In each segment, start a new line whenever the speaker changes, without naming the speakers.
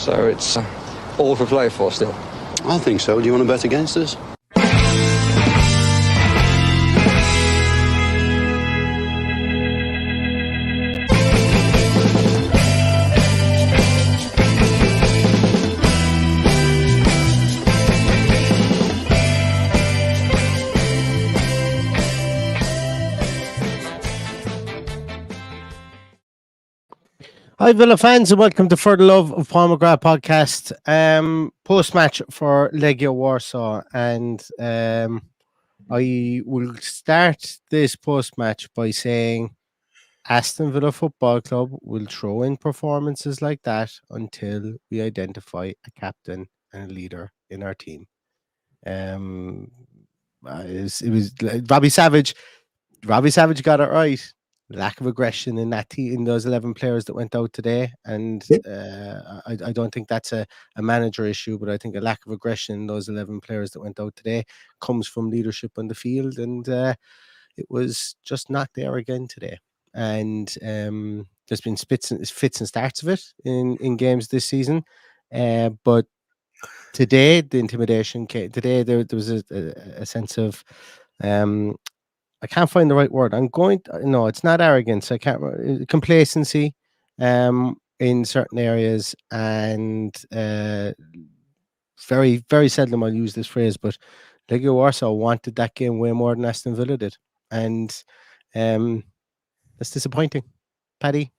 So it's all for play for still.
I think so. Do you want to bet against us?
Hi Villa fans and welcome to For the Love of Paul McGrath podcast, post-match for LEGIA Warsaw, and I will start this post-match by saying Aston Villa Football Club will throw in performances like that until we identify a captain and a leader in our team. It was Robbie Savage got it right. Lack of aggression in that team, in those 11 players that went out today, and I don't think that's a manager issue, but I think a lack of aggression in those 11 players that went out today comes from leadership on the field, and it was just not there again today. And there's been fits and starts of it in games this season, but today the intimidation came. Today there was a sense of I can't find the right word. No, it's not arrogance. I can't complacency in certain areas, and very, very seldom I'll use this phrase, but Legia Warsaw wanted that game way more than Aston Villa did, and that's disappointing. Paddy,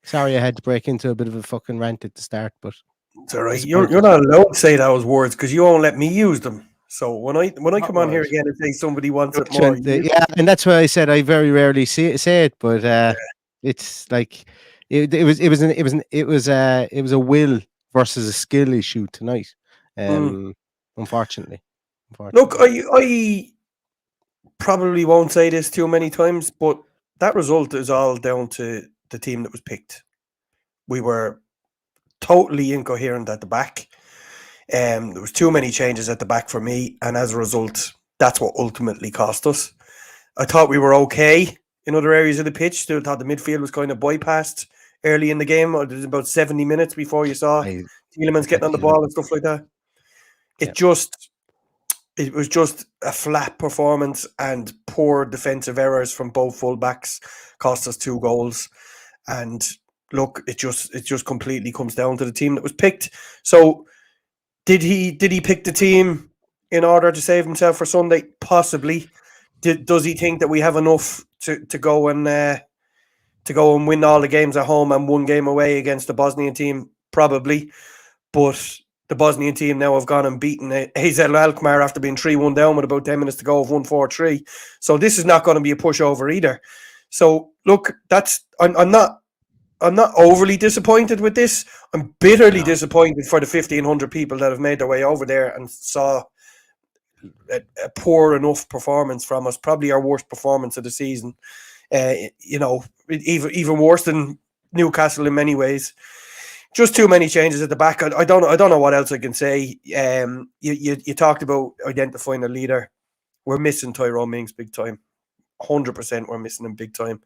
sorry I had to break into a bit of a fucking rant at the start, but
it's all right. You're not allowed to say those words because you won't let me use them. So when I come on here again and say somebody wants it more,
yeah, and that's why I said I very rarely say it, but it's like it was a will versus a skill issue tonight. Unfortunately.
Look, I probably won't say this too many times, but that result is all down to the team that was picked. We were totally incoherent at the back. There was too many changes at the back for me, and as a result, that's what ultimately cost us. I thought we were okay in other areas of the pitch. Still thought the midfield was kind of bypassed early in the game. It was about 70 minutes before you saw Tielemans getting on the ball and stuff like that. It was just a flat performance, and poor defensive errors from both fullbacks cost us 2 goals. And look, it just completely comes down to the team that was picked. So Did he pick the team in order to save himself for Sunday? Possibly. Does he think that we have enough to go and win all the games at home and 1 game away against the Bosnian team? Probably. But the Bosnian team now have gone and beaten AZ Alkmaar after being 3-1 down with about 10 minutes to go of 1-4-3. So this is not going to be a pushover either. So look, I'm not overly disappointed with this. I'm bitterly disappointed for the 1,500 people that have made their way over there and saw a poor enough performance from us. Probably our worst performance of the season. Even worse than Newcastle in many ways. Just too many changes at the back. I don't know what else I can say. You talked about identifying a leader. We're missing Tyrone Mings big time. 100% we're missing him big time.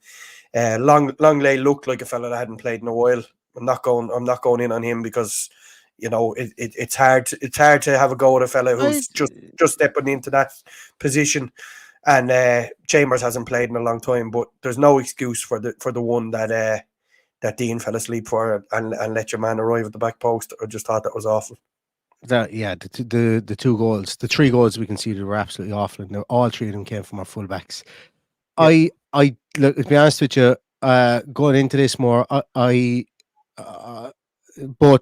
Longley looked like a fella that hadn't played in a while. I'm not going in on him because it's hard to have a go at a fella who's just stepping into that position. And Chambers hasn't played in a long time, but there's no excuse for the one that Dean fell asleep for and let your man arrive at the back post. I just thought that was awful.
The 2 goals, the 3 goals we conceded were absolutely awful, and all 3 of them came from our fullbacks. Yeah. I look, to be honest with you, going into this more, both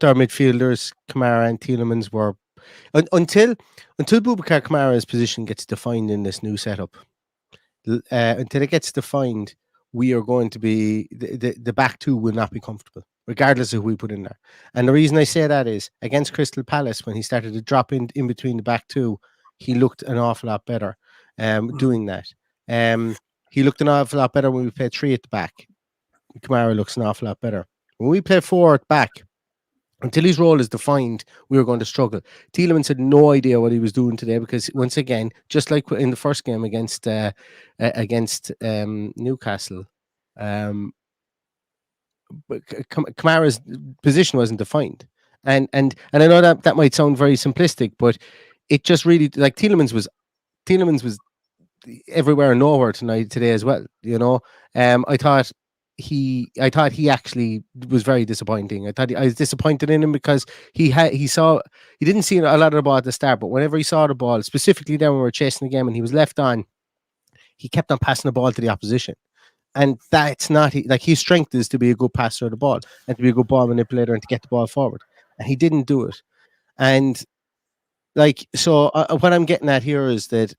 our midfielders, Kamara and Tielemans, were until Boubacar Kamara's position gets defined in this new setup. Until it gets defined, we are going to be the back 2 will not be comfortable, regardless of who we put in there. And the reason I say that is against Crystal Palace, when he started to drop in between the back 2, he looked an awful lot better doing that. He looked an awful lot better when we played 3 at the back. Kamara looks an awful lot better. When we play 4 at the back, until his role is defined, we were going to struggle. Tielemans had no idea what he was doing today because, once again, just like in the first game against Newcastle, Kamara's position wasn't defined. And I know that might sound very simplistic, but it just really, like, Tielemans was everywhere and nowhere today as well. I thought he actually was very disappointing. I was disappointed in him because he didn't see a lot of the ball at the start, but whenever he saw the ball, specifically then when we were chasing the game and he was left on, he kept on passing the ball to the opposition. And that's not, like, his strength is to be a good passer of the ball and to be a good ball manipulator and to get the ball forward. And he didn't do it. And like, so what I'm getting at here is that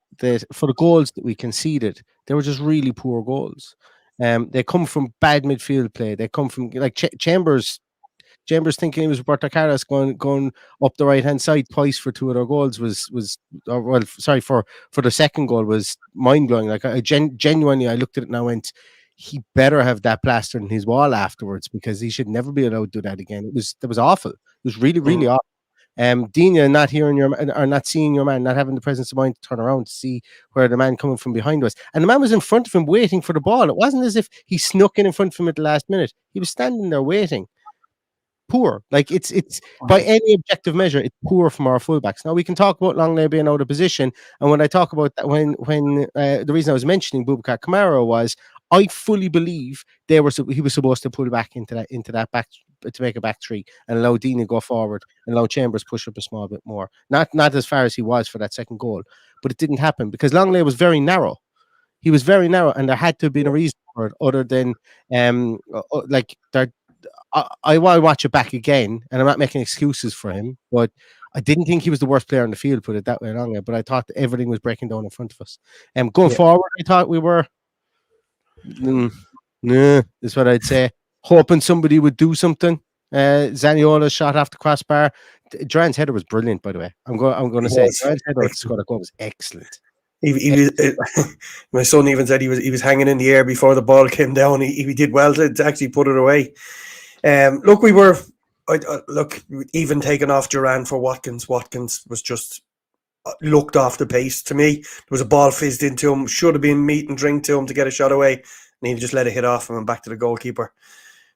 for the goals that we conceded, they were just really poor goals. They come from bad midfield play. They come from, like, Chambers thinking it was Roberto Carlos going up the right hand side twice for two of their goals for the second goal was mind blowing. Like, I genuinely, I looked at it and I went, he better have that plastered in his wall afterwards, because he should never be allowed to do that again. It was awful. It was really, really awful. Dina not hearing or not seeing your man, not having the presence of mind to turn around to see where the man coming from behind was, and the man was in front of him waiting for the ball. It wasn't as if he snuck in front of him at the last minute. He was standing there waiting. Poor. Like, it's by any objective measure, it's poor from our fullbacks. Now, we can talk about Longley being out of position, and when I talk about that, when the reason I was mentioning Boubacar Kamara was, I fully believe he was supposed to pull back into that back to make a back three and allow Dina to go forward and allow Chambers push up a small bit more. Not as far as he was for that second goal, but it didn't happen because Longley was very narrow. He was very narrow, and there had to have been a reason for it other than like there. I want to watch it back again, and I'm not making excuses for him, but I didn't think he was the worst player on the field, put it that way, Longley, but I thought everything was breaking down in front of us. Going forward, I thought we were, is what I'd say, hoping somebody would do something. Zaniolola shot off the crossbar. Duran's header was brilliant, by the way. I'm going to say Duran's header to score the goal was excellent.
He my son even said he was hanging in the air before the ball came down. He did well to actually put it away. Look, we were even taking off Duran for Watkins. Watkins was just looked off the pace to me. There was a ball fizzed into him, should have been meat and drink to him to get a shot away, and he just let it hit off him and back to the goalkeeper.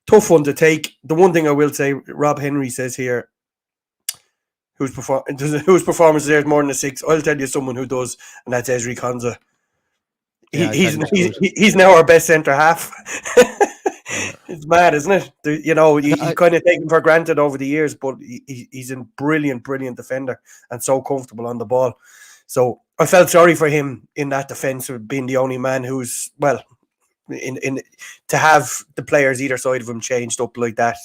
Tough one to take. The one thing I will say, Rob Henry says here, whose performance there is more than a 6. I'll tell you someone who does, and that's Ezri Konsa. He's now our best centre half. It's mad, isn't it? You kind of take him for granted over the years, but he's a brilliant defender and so comfortable on the ball. So I felt sorry for him in that defence, being the only man who's, well, to have the players either side of him changed up like that,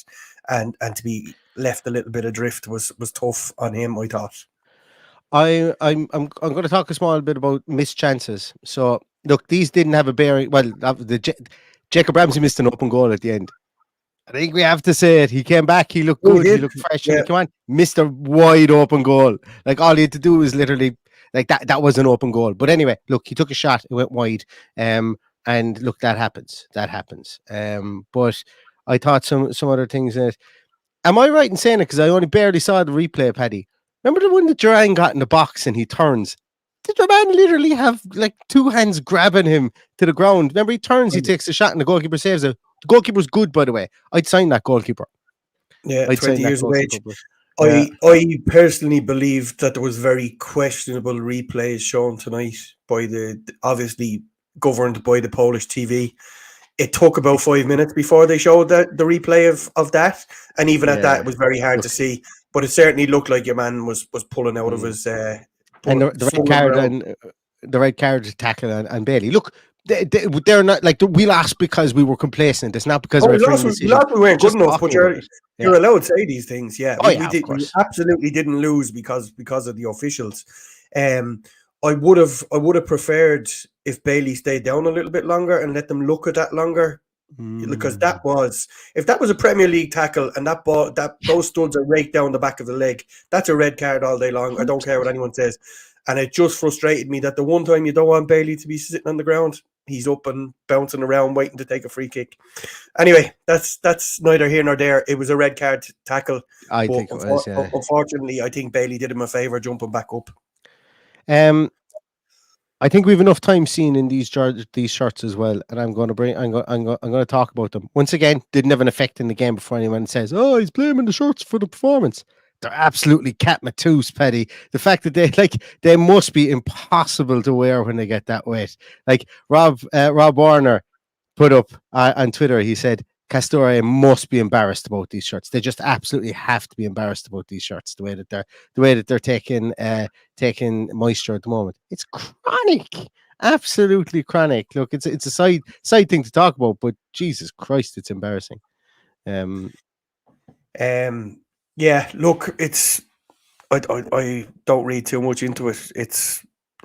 and to be left a little bit adrift was tough on him, I thought.
I'm going to talk a small bit about missed chances. So look, these didn't have a bearing. Well, Jacob Ramsey missed an open goal at the end. I think we have to say it. He came back. He looked good. He looked fresh. Yeah. Come on, missed a wide open goal. Like, all he had to do was literally, like, that was an open goal. But anyway, look, he took a shot. It went wide. And look, that happens. But I thought some other things in it. Am I right in saying it? Because I only barely saw the replay, Paddy. Remember the one that Duran got in the box and he turns? Did your man literally have like two hands grabbing him to the ground? Remember, he turns, he takes a shot, and the goalkeeper saves it. The goalkeeper's good, by the way. I'd sign that goalkeeper.
Yeah, I'd 20 years of age. I personally believe that there was very questionable replays shown tonight by obviously governed by the Polish TV. It took about 5 minutes before they showed the replay of that, and even at that, it was very hard to see. But it certainly looked like your man was pulling out of his.
And the red card to tackle and Bailey. Look, they're not like we lost because we were complacent. It's not because
we weren't good enough. But you're allowed to say these things. Yeah, we absolutely didn't lose because of the officials. I would have preferred if Bailey stayed down a little bit longer and let them look at that longer. Because if that was a Premier League tackle and those studs are raked down the back of the leg, that's a red card all day long. I don't care what anyone says. And it just frustrated me that the one time you don't want Bailey to be sitting on the ground, he's up and bouncing around waiting to take a free kick. Anyway, that's neither here nor there. It was a red card tackle. I think it was, yeah. Unfortunately, I think Bailey did him a favour jumping back up.
I think we have enough time seen in these shirts as well, and I'm going to talk about them once again. Didn't have an effect in the game before anyone says, "Oh, he's blaming the shirts for the performance." absolutely catmatous, Paddy. The fact that they must be impossible to wear when they get that wet. Like Rob Warner put up on Twitter, he said Castore must be embarrassed about these shirts. They just absolutely have to be embarrassed about these shirts. The way that they're taking moisture at the moment. It's chronic, absolutely chronic. Look, it's a side thing to talk about, but Jesus Christ, it's embarrassing.
Yeah, look, it's I don't read too much into it.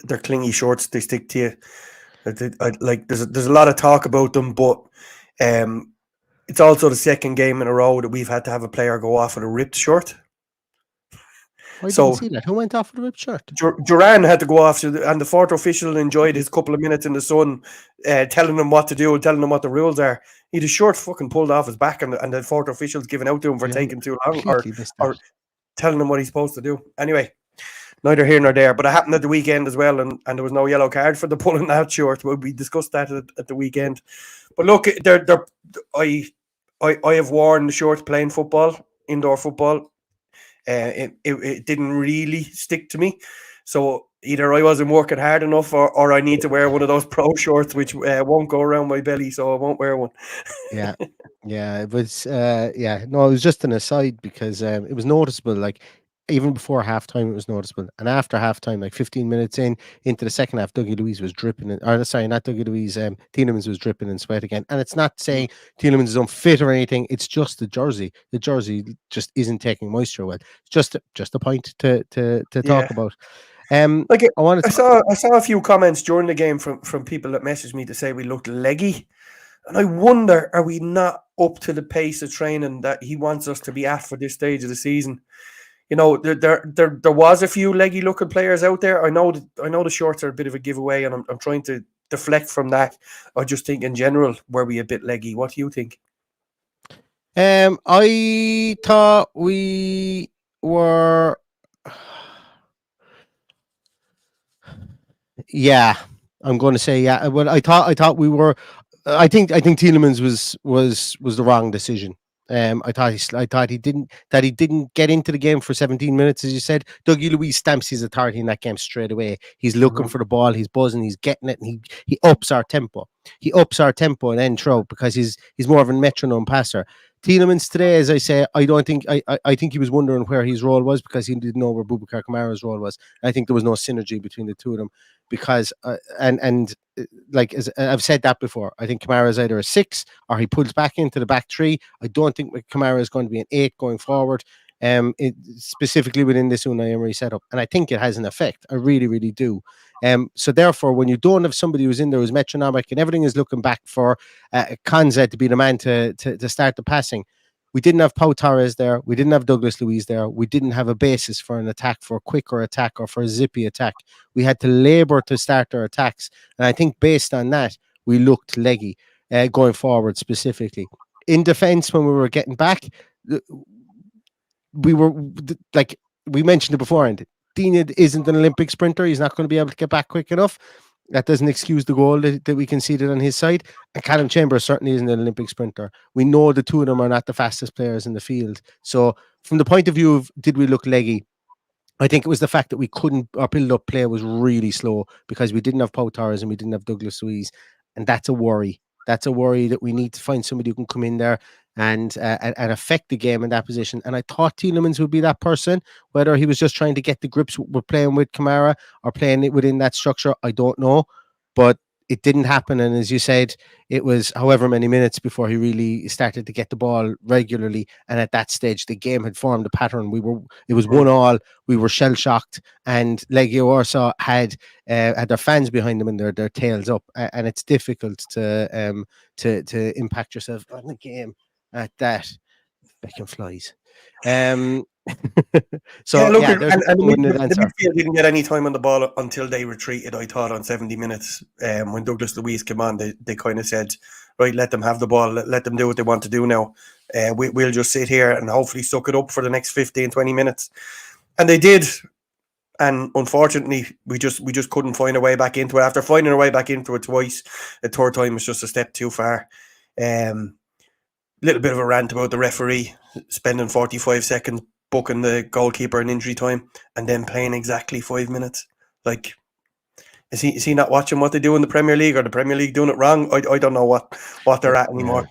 They're clingy shorts. They stick to you. There's a lot of talk about them, but it's also the second game in a row that we've had to have a player go off with a ripped shirt.
I didn't see that. Who went off with a ripped shirt?
Duran had to go off, and the fourth official enjoyed his couple of minutes in the sun, telling him what to do, telling him what the rules are. He had his shirt fucking pulled off his back, and the fourth official's giving out to him for taking too long, or telling him what he's supposed to do. Anyway, neither here nor there. But it happened at the weekend as well, and there was no yellow card for the pulling that shirt. We discussed that at the weekend. But look, I have worn the shorts playing football, indoor football. It didn't really stick to me. So either I wasn't working hard enough, or I need to wear one of those pro shorts, which won't go around my belly, so I won't wear one.
Yeah, it was. No, it was just an aside because it was noticeable. Like even before halftime, it was noticeable, and after halftime, like 15 minutes into the second half, Dougie Louise was dripping. Not Dougie Louise. Tielemans was dripping in sweat again. And it's not saying Tielemans is unfit or anything. It's just the jersey. The jersey just isn't taking moisture well. It's just a point to talk about.
I saw a few comments during the game from people that messaged me to say we looked leggy. And I wonder, are we not up to the pace of training that he wants us to be at for this stage of the season? You know, there was a few leggy looking players out there. I know the shorts are a bit of a giveaway, and I'm trying to deflect from that. I just think in general, were we a bit leggy? What do you think?
I thought we were. Yeah, I'm going to say yeah. Well, I thought we were. I think Tielemans was the wrong decision. I thought he didn't get into the game for 17 minutes, as you said. Dougie Louise stamps his authority in that game straight away. He's looking for the ball, he's buzzing, he's getting it, and he ups our tempo. He ups our tempo and end throw because he's more of a metronome passer. Tielemans today, as I say, I think he was wondering where his role was because he didn't know where Boubacar Kamara's role was. I think there was no synergy between the two of them because like as I've said that before, I think Kamara is either a 6 or he pulls back into the back 3. I don't think Kamara is going to be an 8 going forward. Specifically within this Unai Emery setup, and I think it has an effect. I really, really do. So therefore, when you don't have somebody who's in there who's metronomic and everything is looking back for Konza to be the man to start the passing, we didn't have Pau Torres there. We didn't have Douglas Luiz there. We didn't have a basis for an attack, for a quicker attack or for a zippy attack. We had to labour to start our attacks, and I think based on that, we looked leggy going forward specifically. In defence, when we were getting back, we were like we mentioned it beforehand. Dina isn't an Olympic sprinter. He's not going to be able to get back quick enough. That doesn't excuse the goal that we conceded on his side. And Callum Chambers certainly isn't an Olympic sprinter. We know the two of them are not the fastest players in the field. So from the point of view of did we look leggy, I think it was the fact that we couldn't, our build-up play was really slow because we didn't have Pau Torres and we didn't have Douglas Luiz. And that's a worry. That's a worry that we need to find somebody who can come in there and affect the game in that position. And I thought Tielemans would be that person, whether he was just trying to get the grips with playing with Kamara or playing it within that structure, I don't know. But it didn't happen. And as you said, it was however many minutes before he really started to get the ball regularly. And at that stage, the game had formed a pattern. It was 1-1. We were shell shocked, and Legia Warsaw had their fans behind them and their tails up. And it's difficult to impact yourself on the game at that. Beckham flies. So
yeah, look,
yeah,
the midfield didn't get any time on the ball until they retreated. I thought on 70 minutes, when Douglas Luiz came on, they kind of said, "Right, let them have the ball, let them do what they want to do now. We'll just sit here and hopefully suck it up for the next 15-20 minutes." And they did. And unfortunately, we just couldn't find a way back into it. After finding a way back into it twice, the third time was just a step too far. Little bit of a rant about the referee spending 45 seconds booking the goalkeeper in injury time and then playing exactly 5 minutes. Like, is he not watching what they do in the Premier League, or the Premier League doing it wrong? I don't know what they're at anymore.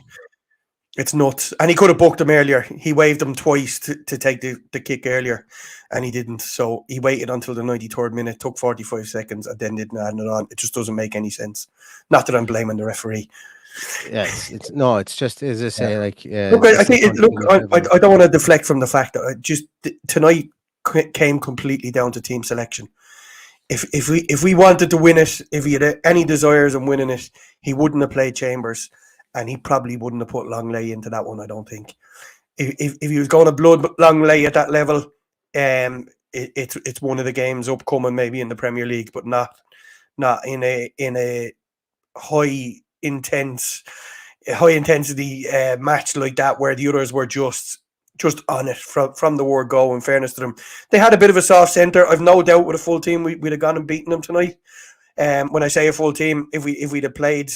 It's nuts. And he could have booked him earlier. He waved him twice to take the kick earlier, and he didn't. So he waited until the 93rd minute, took 45 seconds, and then didn't add it on. It just doesn't make any sense. Not that I'm blaming the referee.
Yes, it's just, as I say, like,
look, I don't want to deflect from the fact that tonight came completely down to team selection. If we wanted to win it, if he had any desires in winning it, he wouldn't have played Chambers, and he probably wouldn't have put Longley into that one, I don't think. If he was going to blood Longley at that level, it's one of the games upcoming maybe in the Premier League, but not in a high intensity match like that, where the others were just on it from the word go. In fairness to them, they had a bit of a soft centre. I've no doubt with a full team we'd have gone and beaten them tonight. When I say a full team, if we'd have played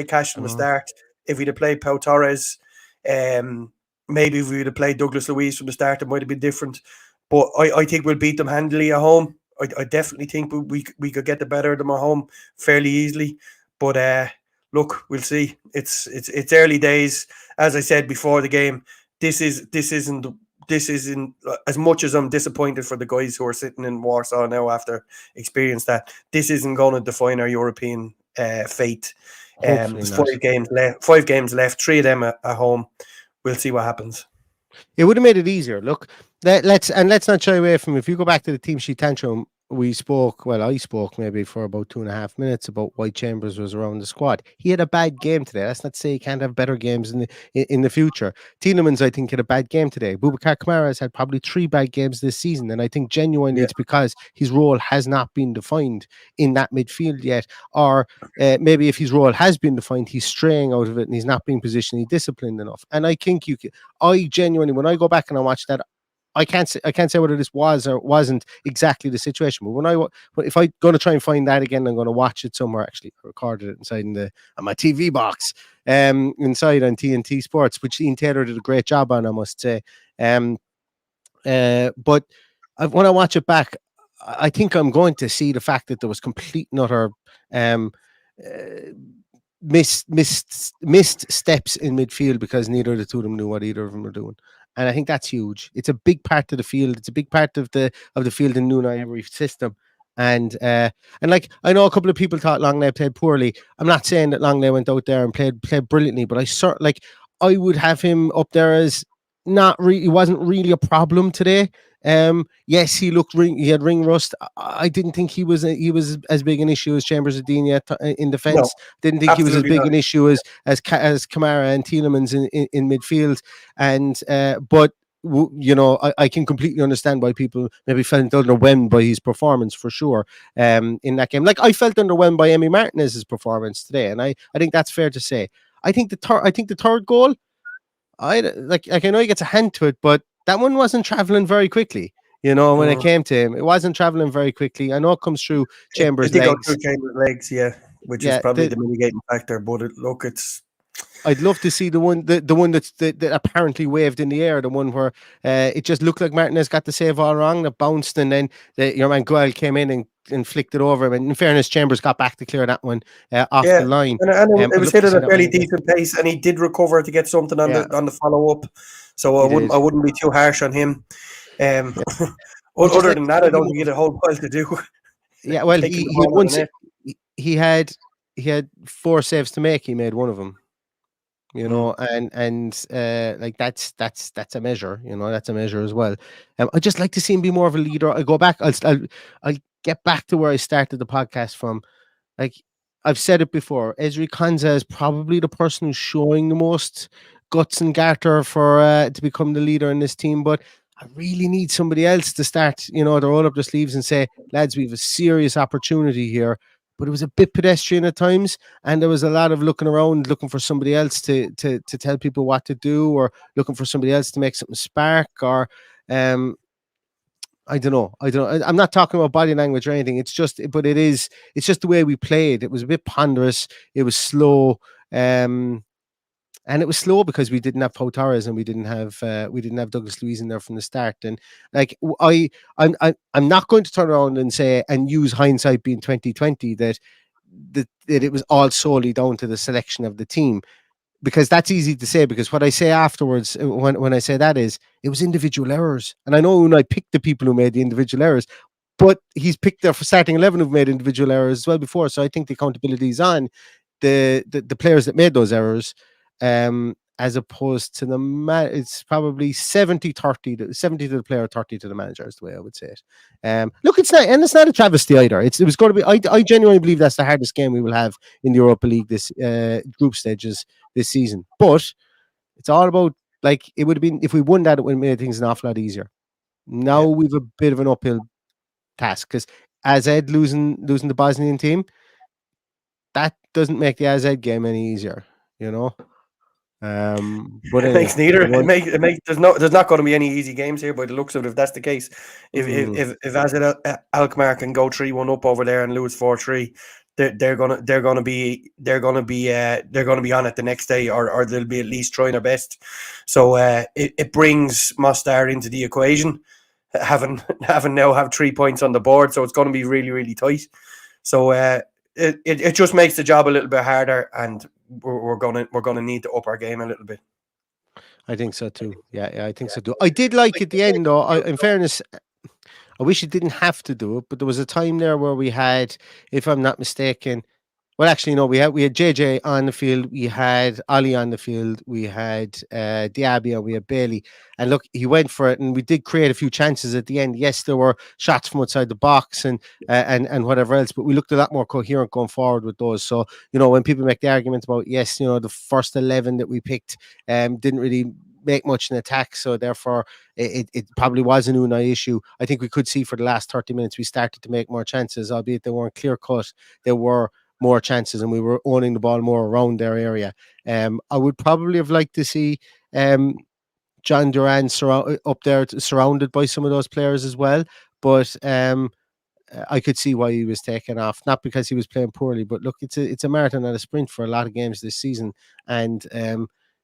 Cash from the start, if we'd have played Pau Torres, maybe if we'd have played Douglas Luiz from the start, it might have been different. But I think we'll beat them handily at home. I definitely think we could get the better of them at home fairly easily. But look, we'll see. It's early days. As I said before the game, this isn't as much as I'm disappointed for the guys who are sitting in Warsaw now after experiencing that. This isn't going to define our European fate. There's 5 games left. 3 of them at home. We'll see what happens.
It would have made it easier. Look, let's not shy away from, if you go back to the team sheet tantrum, I spoke maybe for about 2.5 minutes about why Chambers was around the squad. He had a bad game today. That's not to say he can't have better games in the future. Tielemans, I think, had a bad game today. Boubacar Kamara has had probably 3 bad games this season, and I think genuinely it's because his role has not been defined in that midfield yet, or maybe if his role has been defined, he's straying out of it and he's not being positionally disciplined enough. And I think I genuinely, when I go back and I watch that, I can't say whether this was or wasn't exactly the situation, but if I'm going to try and find that again, I'm going to watch it somewhere. Actually, I recorded it inside on my TV box, inside on TNT Sports, which Ian Taylor did a great job on, I must say. But when I watch it back, I think I'm going to see the fact that there was complete and utter missed steps in midfield, because neither of the two of them knew what either of them were doing. And I think that's huge. It's a big part of the field. It's a big part of the field in Unai Emery's system. And like, I know a couple of people thought Longley played poorly. I'm not saying that Longley went out there and played brilliantly, but I would have him up there as he wasn't really a problem today. Yes, he had ring rust. I didn't think he was as big an issue as Chambers of Digne in defence. No, didn't think he was as big an issue as Kamara and Tielemans in midfield. And but I can completely understand why people maybe felt underwhelmed by his performance, for sure. In that game, like, I felt underwhelmed by Emi Martinez's performance today, and I think that's fair to say. I think the third goal, I know he gets a hand to it, but that one wasn't traveling very quickly. When it came to him, it wasn't traveling very quickly. I know it comes through Chambers' legs. It did go through Chambers'
legs, yeah, which is probably the mitigating factor. But
I'd love to see the one that apparently waved in the air, the one where it just looked like Martinez got the save all wrong, that bounced, and then your man Guel came in and flicked it over him. And in fairness, Chambers got back to clear that one off the line.
And it was hit at a fairly decent pace, and he did recover to get something on the follow up. So I wouldn't be too harsh on him. Other than that, I don't think he had a whole pile to do.
Yeah, well, he had 4 saves to make. He made one of them. And like that's a measure. That's a measure as well. I'd just like to see him be more of a leader. I go back. I'll get back to where I started the podcast from. Like, I've said it before, Ezri Konsa is probably the person who's showing the most guts and garter for to become the leader in this team. But I really need somebody else to start, to roll up their sleeves and say, lads, we have a serious opportunity here. But it was a bit pedestrian at times, and there was a lot of looking around, looking for somebody else to tell people what to do, or looking for somebody else to make something spark, or I don't know. I'm not talking about body language or anything. It's just the way we played. It was a bit ponderous. It was slow. And it was slow because we didn't have Pau Torres and we didn't have Douglas Luiz in there from the start. And like I'm not going to turn around and say and use hindsight being 2020 that it was all solely down to the selection of the team, because that's easy to say. Because what I say afterwards when I say that is it was individual errors, and I know when I picked the people who made the individual errors, but he's picked their starting 11 who've made individual errors as well before. So I think the accountability is on the players that made those errors, as opposed to it's probably 70-30, 70 to the player, 30 to the manager is the way I would say it. Look, it's not a travesty either. It was going to be. I genuinely believe that's the hardest game we will have in the Europa League this group stages this season. But it's all about, like, it would have been if we won that, it would have made things an awful lot easier. Now we've a bit of an uphill task because AZ losing the Bosnian team, that doesn't make the AZ game any easier, you know. But
it makes neither. It makes there's not going to be any easy games here by the looks of it. If that's the case, if AZ Alkmaar can go 3-1 up over there and lose 4-3, they're gonna be on it the next day, or they'll be at least trying their best. So it brings Mostar into the equation, having now have 3 points on the board. So it's going to be really, really tight. So it just makes the job a little bit harder, and we're gonna need to up our game a little bit.
I think so too. Yeah, I think so too. I did like at the end though. In fairness, I wish it didn't have to do it, but there was a time there where we had, if I'm not mistaken, well, actually, no, we had JJ on the field, we had Ali on the field, we had Diaby, and we had Bailey. And look, he went for it, and we did create a few chances at the end. Yes, there were shots from outside the box and whatever else, but we looked a lot more coherent going forward with those. So, when people make the argument about, yes, the first 11 that we picked didn't really make much in attack, so therefore it probably was an Unai issue. I think we could see for the last 30 minutes we started to make more chances, albeit they weren't clear cut. There were more chances and we were owning the ball more around their area. I would probably have liked to see John Duran up there surrounded by some of those players as well, but I could see why he was taken off, not because he was playing poorly, but look, it's a marathon and a sprint for a lot of games this season, and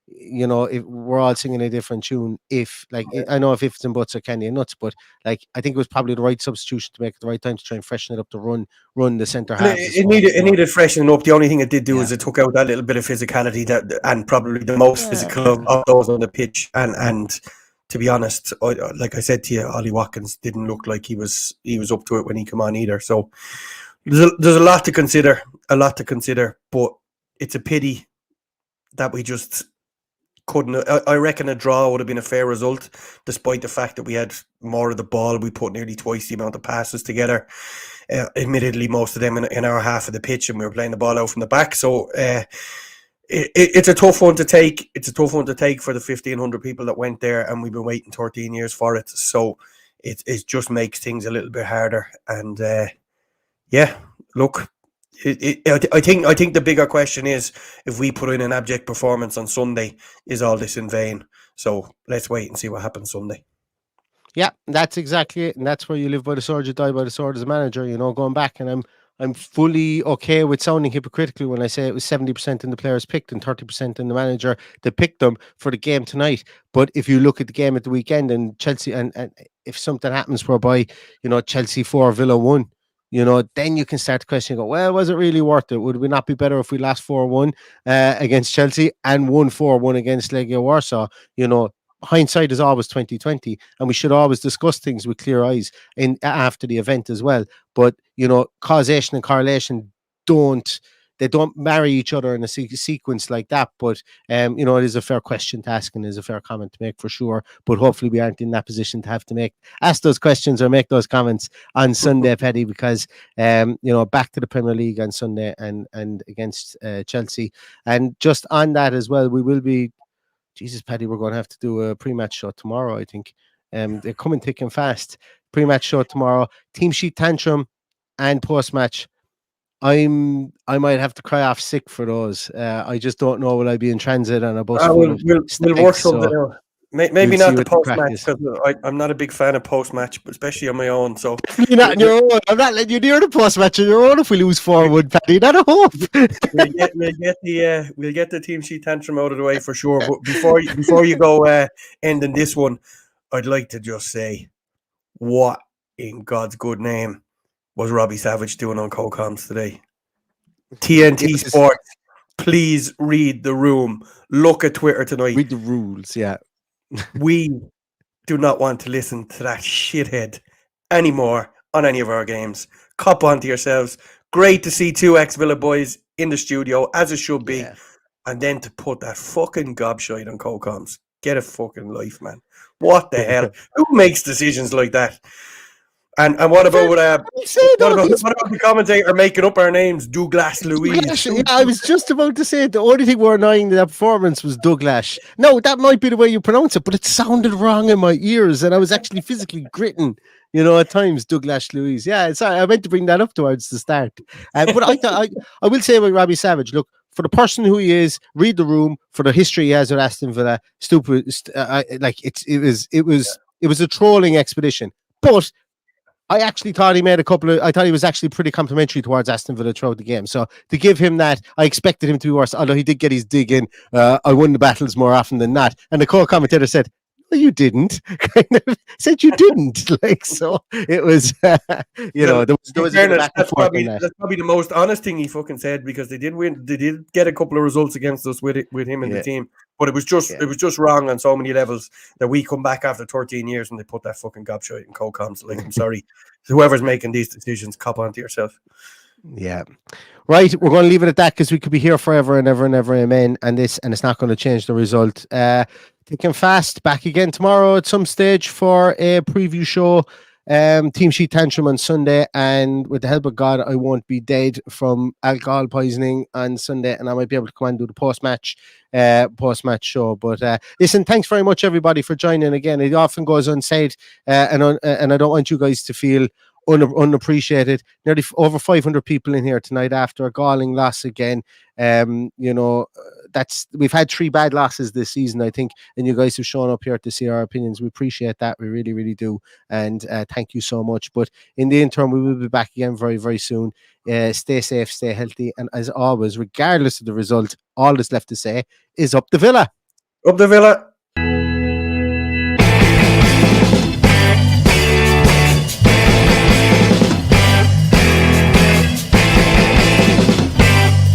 if we're all singing a different tune, I know if ifs and buts are candy and nuts, but I think it was probably the right substitution to make at the right time to try and freshen it up to run the centre half.
It needed freshening up. The only thing it did do is it took out that little bit of physicality and probably the most physical of those on the pitch. And to be honest, like I said to you, Ollie Watkins didn't look like he was up to it when he came on either. So there's a lot to consider, but it's a pity that we just couldn't. I reckon a draw would have been a fair result, despite the fact that we had more of the ball. We put nearly twice the amount of passes together. Admittedly, most of them in our half of the pitch, and we were playing the ball out from the back. So it's a tough one to take. It's a tough one to take for the 1,500 people that went there, and we've been waiting 13 years for it. So it just makes things a little bit harder. And look. I think the bigger question is, if we put in an abject performance on Sunday, is all this in vain? So let's wait and see what happens Sunday.
Yeah, that's exactly it, and that's where you live by the sword, you die by the sword as a manager. Going back, and I'm fully okay with sounding hypocritical when I say it was 70% in the players picked and 30% in the manager that picked them for the game tonight. But if you look at the game at the weekend and Chelsea, and if something happens whereby Chelsea 4, Villa 1. Then you can start to question, go, well, was it really worth it? Would we not be better if we lost 4-1 against Chelsea and won 4-1 against Legia Warsaw? Hindsight is always 2020, and we should always discuss things with clear eyes after the event as well. But causation and correlation don't marry each other in a sequence like that. But it is a fair question to ask and is a fair comment to make for sure. But hopefully we aren't in that position to have to ask those questions or make those comments on Sunday, Paddy, because back to the Premier League on Sunday and against Chelsea. And just on that as well, we will be, Jesus, Paddy, we're going to have to do a pre-match show tomorrow, I think. They're coming thick and fast. Pre-match show tomorrow, team sheet tantrum and post-match. I might have to cry off sick for those. I just don't know, will I be in transit on a bus?
We'll work something out. Maybe
We'll
not
see
the
what the
post
crack
match
is.
because I'm not a big fan of post match, especially on my own. So
You're not on your own. I'm not letting you near the post match on your own if we lose 4-1, Paddy. Not a hope.
we'll get the team sheet tantrum out of the way for sure. But before you go ending this one, I'd like to just say, what in God's good name was Robbie Savage doing on co-coms today? TNT Sports, please read the room. Look at Twitter tonight.
Read the rules, yeah.
We do not want to listen to that shithead anymore on any of our games. Cop onto yourselves. Great to see two ex-Villa boys in the studio, as it should be. Yeah. And then to put that fucking gobshite on co-coms. Get a fucking life, man. What the hell? Who makes decisions like that? And what about what about the commentator making up our names? Douglas Luiz.
Yeah, I was just about to say the only thing more annoying in that performance was Douglas. No, that might be the way you pronounce it, but it sounded wrong in my ears, and I was actually physically gritting. At times, Douglas Luiz. Yeah, sorry, I meant to bring that up towards the start. But I will say about Robbie Savage, look, for the person who he is, read the room. For the history he has with Aston Villa, stupid. It was a trolling expedition, but I actually thought I thought he was actually pretty complimentary towards Aston Villa throughout the game. So to give him that, I expected him to be worse. Although he did get his dig in, I won the battles more often than not. And the co-commentator said, "No, you didn't." Kind of said you didn't. So it was, there was a bit of back and forth on that.
That's probably the most honest thing he fucking said, because they did win. They did get a couple of results against us with him and the team. But it was just wrong on so many levels that we come back after 13 years and they put that fucking gobshite in co-coms. Like, I'm sorry. Whoever's making these decisions, cop onto yourself.
Yeah. Right. We're going to leave it at that because we could be here forever and ever and ever. Amen. And it's not going to change the result. Taking fast. Back again tomorrow at some stage for a preview show. Team sheet tantrum on Sunday, and with the help of God, I won't be dead from alcohol poisoning on Sunday, and I might be able to come and do the post-match show. But listen, thanks very much everybody for joining again. It often goes unsaid, and I don't want you guys to feel unappreciated. Nearly over 500 people in here tonight after a galling loss again. We've had 3 bad losses this season, I think, and you guys have shown up here to see our opinions. We appreciate that. We really, really do. And thank you so much. But in the interim, we will be back again very, very soon. Stay safe, stay healthy. And as always, regardless of the result, all that's left to say is up the Villa.
Up the Villa.